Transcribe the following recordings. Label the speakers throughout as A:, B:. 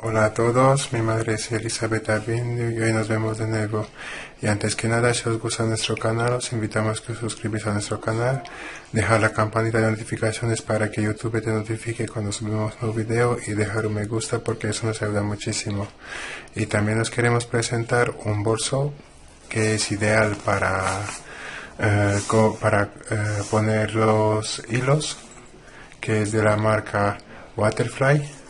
A: Hola a todos, mi madre es Elizabeth Avindio y hoy nos vemos de nuevo. Y antes que nada, si os gusta nuestro canal, os invitamos a que os suscribáis a nuestro canal, dejar la campanita de notificaciones para que YouTube te notifique cuando subimos un nuevo video y dejar un me gusta porque eso nos ayuda muchísimo. Y también os queremos presentar un bolso que es ideal para poner los hilos, que es de la marca Waterfly.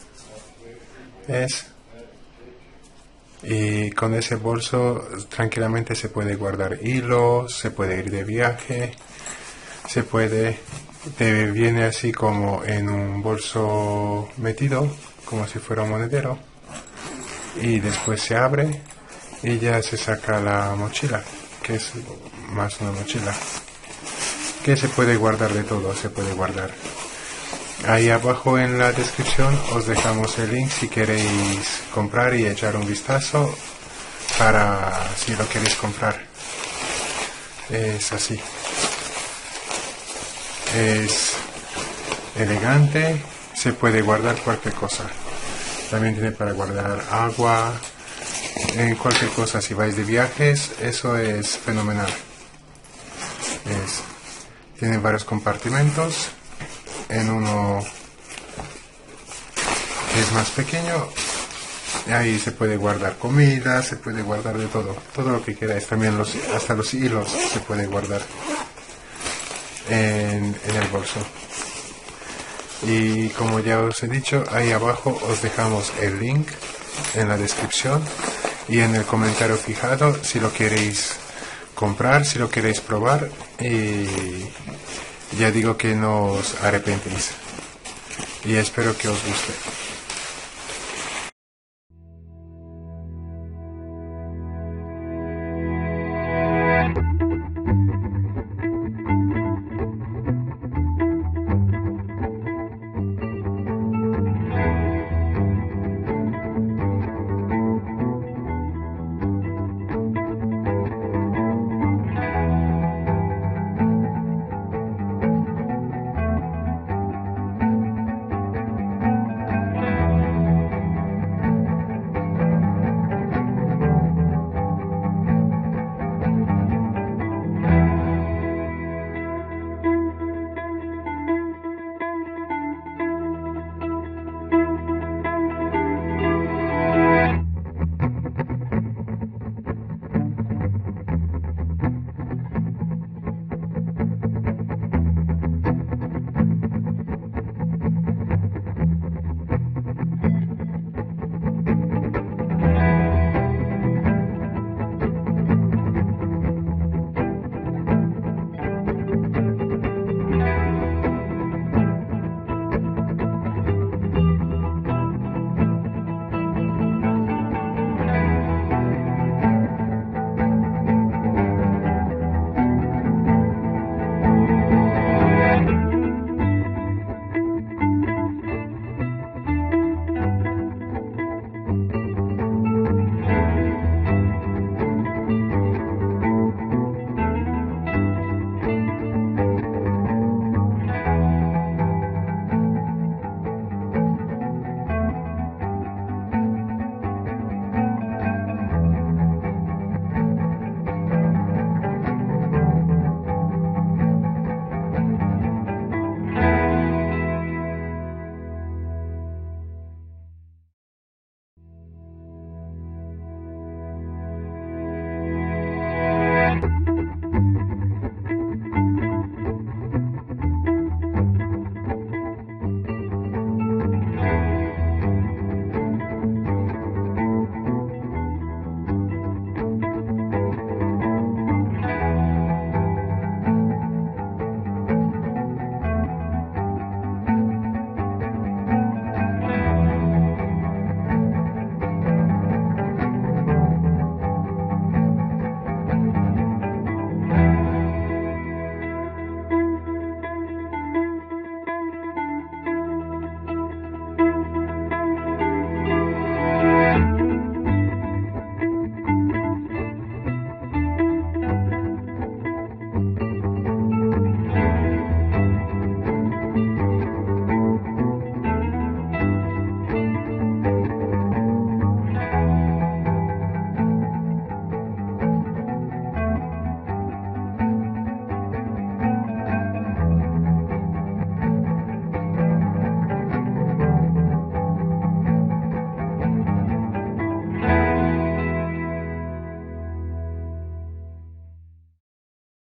A: Y con ese bolso tranquilamente se puede guardar hilos, se puede ir de viaje, te viene así como en un bolso metido, como si fuera un monedero, y después se abre y ya se saca la mochila, que es más una mochila, que se puede guardar de todo, se puede guardar. Ahí abajo en la descripción os dejamos el link si queréis comprar y echar un vistazo para si lo queréis comprar. Es así. Es elegante, se puede guardar cualquier cosa. También tiene para guardar agua, en cualquier cosa. Si vais de viajes, eso es fenomenal. Tiene varios compartimentos. En uno que es más pequeño, ahí se puede guardar comida, se puede guardar de todo lo que queráis, también hasta los hilos se puede guardar en el bolso. Y como ya os he dicho, ahí abajo os dejamos el link en la descripción y en el comentario fijado si lo queréis comprar, si lo queréis probar, y ya digo que no os arrepentéis y espero que os guste.